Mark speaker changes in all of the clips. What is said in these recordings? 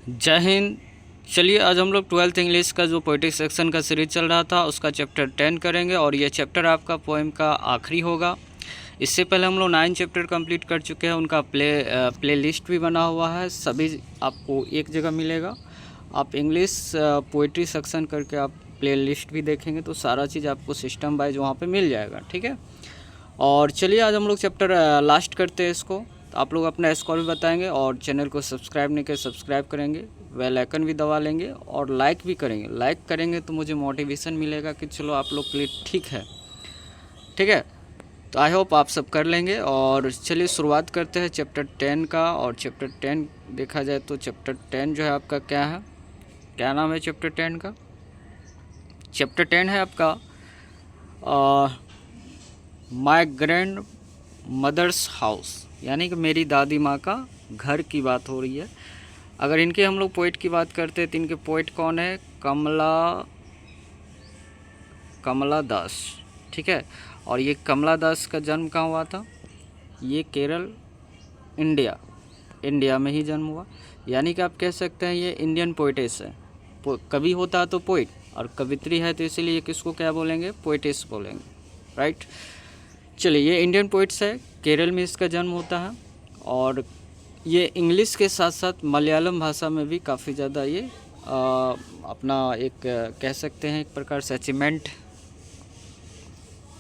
Speaker 1: जय हिंद। चलिए आज हम लोग 12th इंग्लिश का जो पोइट्री सेक्शन का सीरीज चल रहा था उसका चैप्टर 10 करेंगे और ये चैप्टर आपका पोएम का आखिरी होगा। इससे पहले हम लोग 9 चैप्टर कंप्लीट कर चुके हैं, उनका प्ले लिस्ट भी बना हुआ है, सभी आपको एक जगह मिलेगा। आप इंग्लिश पोइट्री सेक्शन करके आप प्ले लिस्ट भी देखेंगे तो सारा चीज़ आपको सिस्टम वाइज वहाँ पे मिल जाएगा, ठीक है। और चलिए आज हम लोग चैप्टर लास्ट करते हैं इसको। तो आप लोग अपना स्कोर भी बताएंगे और चैनल को सब्सक्राइब नहीं कर सब्सक्राइब करेंगे, बेल आइकन भी दबा लेंगे और लाइक भी करेंगे। लाइक करेंगे तो मुझे मोटिवेशन मिलेगा कि चलो आप लोग के लिए ठीक है, ठीक है। तो आई होप आप सब कर लेंगे। और चलिए शुरुआत करते हैं चैप्टर 10 का। और चैप्टर 10 देखा जाए तो चैप्टर 10 जो है आपका क्या है, क्या नाम है चैप्टर 10 का? चैप्टर 10 है आपका माय ग्रैंड मदर्स हाउस, यानी कि मेरी दादी माँ का घर की बात हो रही है। अगर इनके हम लोग पोइट की बात करते हैं तो इनके पोइट कौन है? कमला दास, ठीक है। और ये कमला दास का जन्म कहाँ हुआ था? ये केरल, इंडिया में ही जन्म हुआ। यानी कि आप कह सकते हैं ये इंडियन पोइटेस है। कवि होता है तो पोइट, और कवित्री है तो इसीलिए किसको क्या बोलेंगे? पोइटेस बोलेंगे, राइट। चलिए ये इंडियन पोइट्स है, केरल में इसका जन्म होता है। और ये इंग्लिश के साथ साथ मलयालम भाषा में भी काफ़ी ज़्यादा ये अपना एक कह सकते हैं एक प्रकार से अचीवमेंट,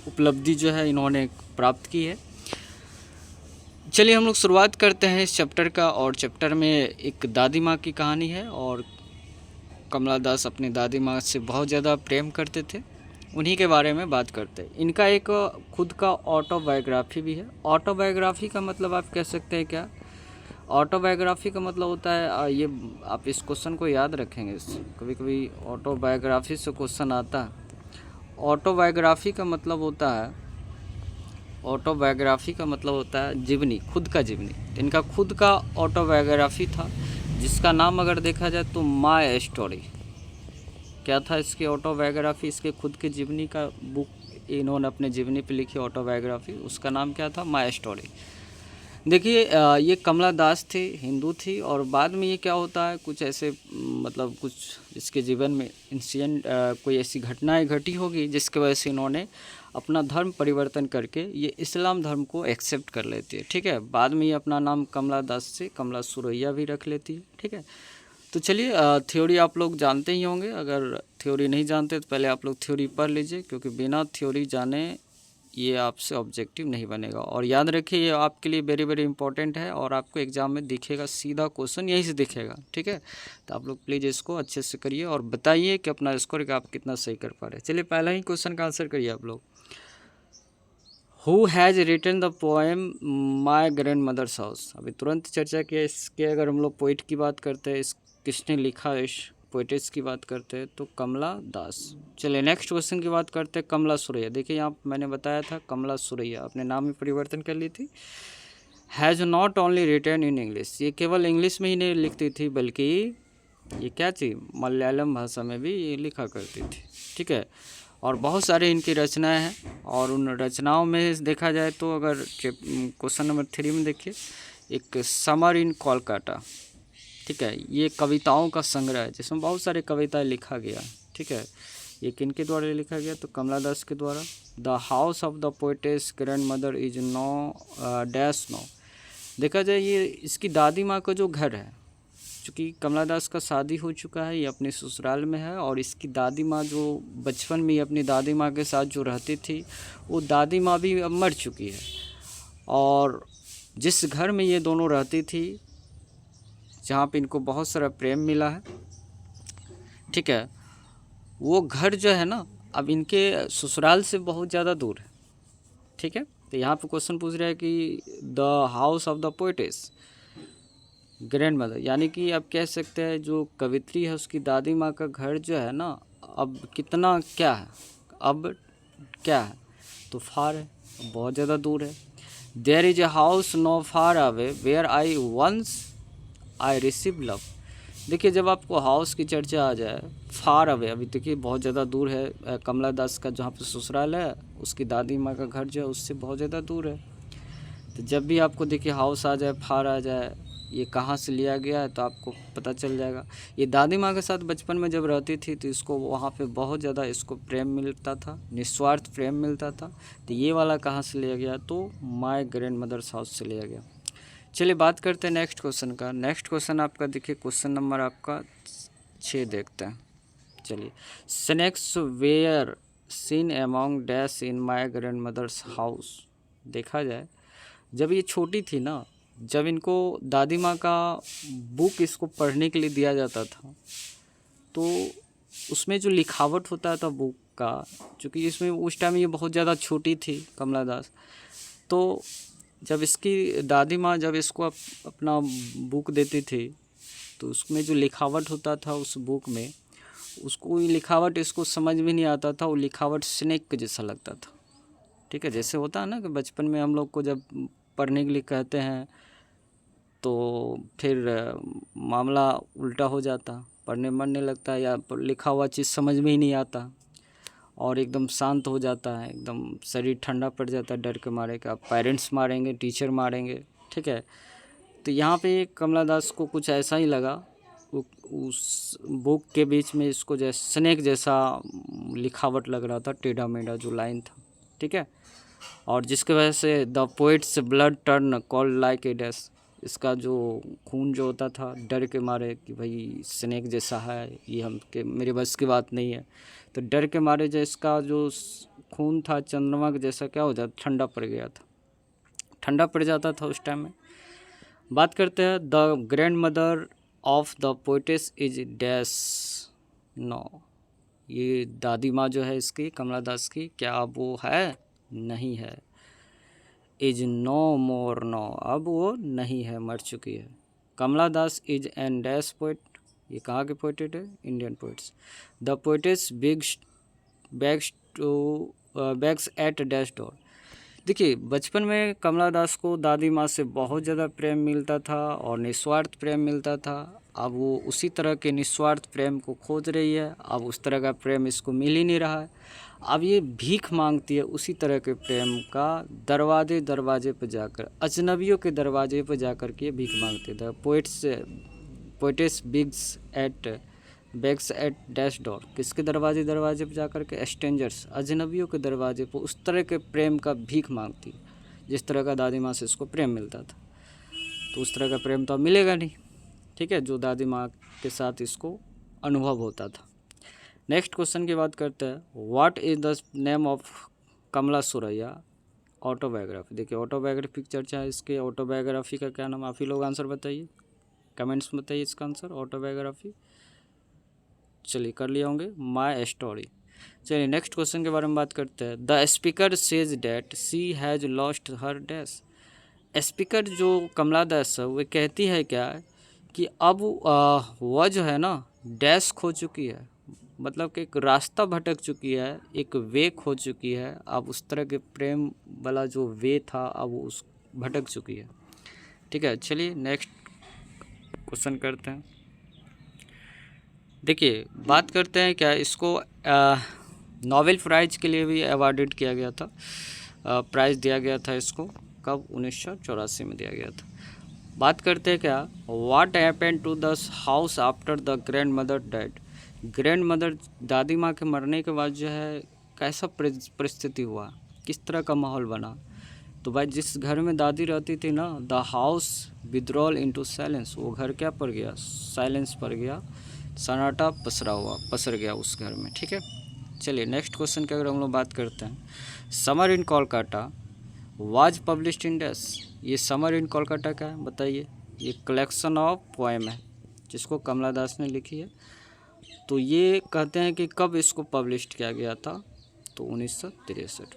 Speaker 1: उपलब्धि जो है इन्होंने प्राप्त की है। चलिए हम लोग शुरुआत करते हैं इस चैप्टर का। और चैप्टर में एक दादी माँ की कहानी है और कमला दास अपनी दादी माँ से बहुत ज़्यादा प्रेम करते थे, उन्हीं के बारे में बात करते हैं। इनका एक खुद का ऑटोबायोग्राफी भी है। ऑटोबायोग्राफी का मतलब आप कह सकते हैं क्या? ऑटोबायोग्राफी का मतलब होता है ये, आप इस क्वेश्चन को याद रखेंगे, कभी कभी ऑटोबायोग्राफी से क्वेश्चन आता है। ऑटोबायोग्राफी का मतलब होता है, ऑटोबायोग्राफी का मतलब होता है जीवनी, खुद का जीवनी। तो इनका खुद का ऑटोबायोग्राफी था जिसका नाम अगर देखा जाए तो माय स्टोरी। क्या था इसकी ऑटोबायोग्राफी? इसके खुद की जीवनी का बुक इन्होंने अपने जीवनी पे लिखी ऑटोबायोग्राफी, उसका नाम क्या था? My story. देखिए ये कमला दास थी, हिंदू थी, और बाद में ये क्या होता है, कुछ ऐसे मतलब कुछ इसके जीवन में इंसिडेंट, कोई ऐसी घटनाएं घटी होगी जिसकी वजह से इन्होंने अपना धर्म परिवर्तन करके ये इस्लाम धर्म को एक्सेप्ट कर लेती है, ठीक है। बाद में ये अपना नाम कमला दास से कमला सुरैया भी रख लेती है, ठीक है। तो चलिए थ्योरी आप लोग जानते ही होंगे, अगर थ्योरी नहीं जानते तो पहले आप लोग थ्योरी पढ़ लीजिए, क्योंकि बिना थ्योरी जाने ये आपसे ऑब्जेक्टिव नहीं बनेगा। और याद रखिए ये आपके लिए वेरी वेरी इंपॉर्टेंट है और आपको एग्जाम में दिखेगा, सीधा क्वेश्चन यहीं से दिखेगा, ठीक है। तो आप लोग प्लीज़ इसको अच्छे से करिए और बताइए कि अपना स्कोर आप कितना सही कर पा रहे हैं। चलिए पहला ही क्वेश्चन का आंसर करिए आप लोग। Who has written the poem my grandmother's house? अभी तुरंत चर्चा किया इसके। अगर हम लोग पोइट की बात करते हैं, इस किसने लिखा इस पोइटेस की बात करते हैं तो कमला दास। चलिए नेक्स्ट क्वेश्चन की बात करते हैं, कमला सुरैया। देखिए यहाँ मैंने बताया था कमला सुरैया अपने नाम में परिवर्तन कर ली थी। Has not only written in English, ये केवल इंग्लिश में ही नहीं लिखती थी बल्कि ये क्या थी, मलयालम भाषा में भी ये लिखा करती थी, ठीक है। और बहुत सारे इनकी रचनाएं हैं और उन रचनाओं में देखा जाए तो अगर क्वेश्चन नंबर 3 में देखिए, एक समर इन कोलकाता, ठीक है, ये कविताओं का संग्रह है जिसमें बहुत सारे कविताएं लिखा गया, ठीक है। ये किनके द्वारा लिखा गया तो कमला दास के द्वारा। The house of the poetess grandmother is no dash no. देखा जाए ये इसकी दादी माँ का जो घर है, चूँकि कमला दास का शादी हो चुका है, ये अपने ससुराल में है, और इसकी दादी माँ जो बचपन में अपनी दादी माँ के साथ जो रहती थी वो दादी माँ भी अब मर चुकी है। और जिस घर में ये दोनों रहती थी, जहाँ पे इनको बहुत सारा प्रेम मिला है, ठीक है, वो घर जो है ना अब इनके ससुराल से बहुत ज़्यादा दूर है, ठीक है। तो यहाँ पे क्वेश्चन पूछ रहा है कि the house of the poetess grand mother, यानी कि आप कह सकते हैं जो कवित्री है उसकी दादी माँ का घर जो है ना अब कितना क्या है, अब क्या है तो फार है, बहुत ज़्यादा दूर है। There is a house no far away where I once I receive love. देखिए जब आपको हाउस की चर्चा आ जाए, फार अवे, अभी देखिए बहुत ज़्यादा दूर है कमला दास का जहाँ पे ससुराल है, उसकी दादी माँ का घर जो है उससे बहुत ज़्यादा दूर है। तो जब भी आपको देखिए हाउस आ जाए, फार आ जाए, ये कहाँ से लिया गया है तो आपको पता चल जाएगा। ये दादी माँ के साथ बचपन में जब रहती थी तो इसको वहाँ पे बहुत ज़्यादा इसको प्रेम मिलता था, निस्वार्थ प्रेम मिलता था। तो ये वाला कहाँ से लिया गया, तो माय ग्रैंड मदर्स हाउस से लिया गया। चलिए बात करते हैं नेक्स्ट क्वेश्चन का। नेक्स्ट क्वेश्चन आपका देखिए, क्वेश्चन नंबर आपका 6 देखते हैं। चलिए, snakes were seen among dash in my grandmother's house. देखा जाए जब ये छोटी थी ना, जब इनको दादी माँ का बुक इसको पढ़ने के लिए दिया जाता था तो उसमें जो लिखावट होता था बुक का, चूँकि इसमें उस टाइम ये बहुत ज़्यादा छोटी थी कमला दास, तो जब इसकी दादी माँ जब इसको अपना बुक देती थी तो उसमें जो लिखावट होता था उस बुक में, उसको लिखावट इसको समझ में नहीं आता था। वो लिखावट स्नेक के जैसा लगता था। ठीक है, जैसे होता है ना कि बचपन में हम लोग को जब पढ़ने के लिए कहते हैं तो फिर मामला उल्टा हो जाता, पढ़ने मन नहीं लगता या लिखा हुआ चीज़ समझ में ही नहीं आता और एकदम शांत हो जाता है, एकदम शरीर ठंडा पड़ जाता है डर के मारे कि आप पेरेंट्स मारेंगे, टीचर मारेंगे। ठीक है, तो यहाँ पे कमला दास को कुछ ऐसा ही लगा, उस बुक के बीच में इसको जैसे स्नेक जैसा लिखावट लग रहा था, टेढ़ा मेढ़ा जो लाइन था। ठीक है, और जिसके वजह से the poets blood turn called like a dash, इसका जो खून जो होता था डर के मारे कि भाई स्नेक जैसा है, ये हम के मेरे बस की बात नहीं है, तो डर के मारे जो इसका जो खून था चंद्रमा के जैसा क्या हो जाता, ठंडा पड़ गया था, ठंडा पड़ जाता था उस टाइम में। बात करते हैं, the grandmother of the poetess is dash no. ये दादी माँ जो है इसकी कमला दास की, क्या अब वो है? नहीं है। इज नो मोर नो, अब वो नहीं है, मर चुकी है। Kamala Das is an dash poet, ये कहाँ के पोइटेट है? Indian poets. The poetess begs at dash door. देखिए बचपन में कमला दास को दादी माँ से बहुत ज़्यादा प्रेम मिलता था और निस्वार्थ प्रेम मिलता था। अब वो उसी तरह के निस्वार्थ प्रेम को खोज रही है। अब उस तरह का प्रेम इसको मिल ही नहीं रहा है। अब ये भीख मांगती है उसी तरह के प्रेम का, दरवाजे दरवाजे पर जाकर, अजनबियों के दरवाजे पर जाकर के भीख मांगती है। Poetess begs at dash door, किसके दरवाजे दरवाजे पर जाकर के? स्ट्रेंजर्स, अजनबियों के दरवाजे पर उस तरह के प्रेम का भीख मांगती, जिस तरह का दादी माँ से इसको प्रेम मिलता था। तो उस तरह का प्रेम तो अब मिलेगा नहीं। ठीक है, जो दादी माँ के साथ इसको अनुभव होता था। नेक्स्ट क्वेश्चन की बात करते हैं, what is the name of Kamala Suraiya autobiography. देखिए ऑटोबायोग्राफी की चर्चा है, इसके ऑटोबायोग्राफी का क्या नाम? आप ही लोग आंसर बताइए, कमेंट्स में बताइए इसका आंसर। ऑटोबायोग्राफी चलिए कर लिए होंगे, माय स्टोरी। चलिए नेक्स्ट क्वेश्चन के बारे में बात करते हैं, the speaker says that C has lost her dash. Speaker जो कमला दास है वो कहती है क्या कि अब वह जो है ना डैश खो चुकी है, मतलब कि एक रास्ता भटक चुकी है, एक वे खो चुकी है। अब उस तरह के प्रेम वाला जो वे था अब उस भटक चुकी है। ठीक है, चलिए नेक्स्ट क्वेश्चन करते हैं। देखिए बात करते हैं क्या, इसको नोबेल प्राइज़ के लिए भी अवार्डेड किया गया था, प्राइज़ दिया गया था इसको, कब? 1984 में दिया गया था। बात करते हैं क्या, what happened to the house after the grandmother dead. Grandmother दादी माँ के मरने के बाद जो है कैसा परिस्थिति हुआ, किस तरह का माहौल बना? तो भाई जिस घर में दादी रहती थी ना, the house withdrawal into silence, वो घर क्या पड़ गया? साइलेंस पड़ गया, सन्नाटा पसर गया उस घर में। ठीक है, चलिए नेक्स्ट क्वेश्चन की अगर हम लोग बात करते हैं, summer in Kolkata was published in dash. ये समर इन कोलकाता का है, बताइए। ये कलेक्शन ऑफ पोएम है जिसको कमला दास ने लिखी है। तो ये कहते हैं कि कब इसको पब्लिश किया गया था, तो 1963।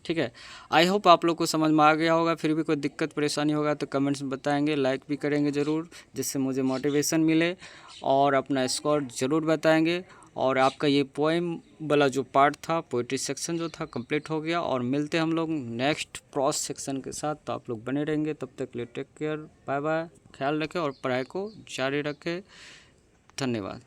Speaker 1: ठीक है, आई होप आप लोग को समझ में आ गया होगा। फिर भी कोई दिक्कत परेशानी होगा तो कमेंट्स में बताएंगे, लाइक भी करेंगे ज़रूर, जिससे मुझे मोटिवेशन मिले, और अपना स्कोर ज़रूर बताएंगे। और आपका ये पोएम वाला जो पार्ट था, पोइट्री सेक्शन जो था, कंप्लीट हो गया। और मिलते हम लोग नेक्स्ट क्रॉस सेक्शन के साथ, तो आप लोग बने रहेंगे। तब तक के लिए टेक केयर, बाय बाय, ख्याल रखें और पढ़ाई को जारी रखें। धन्यवाद।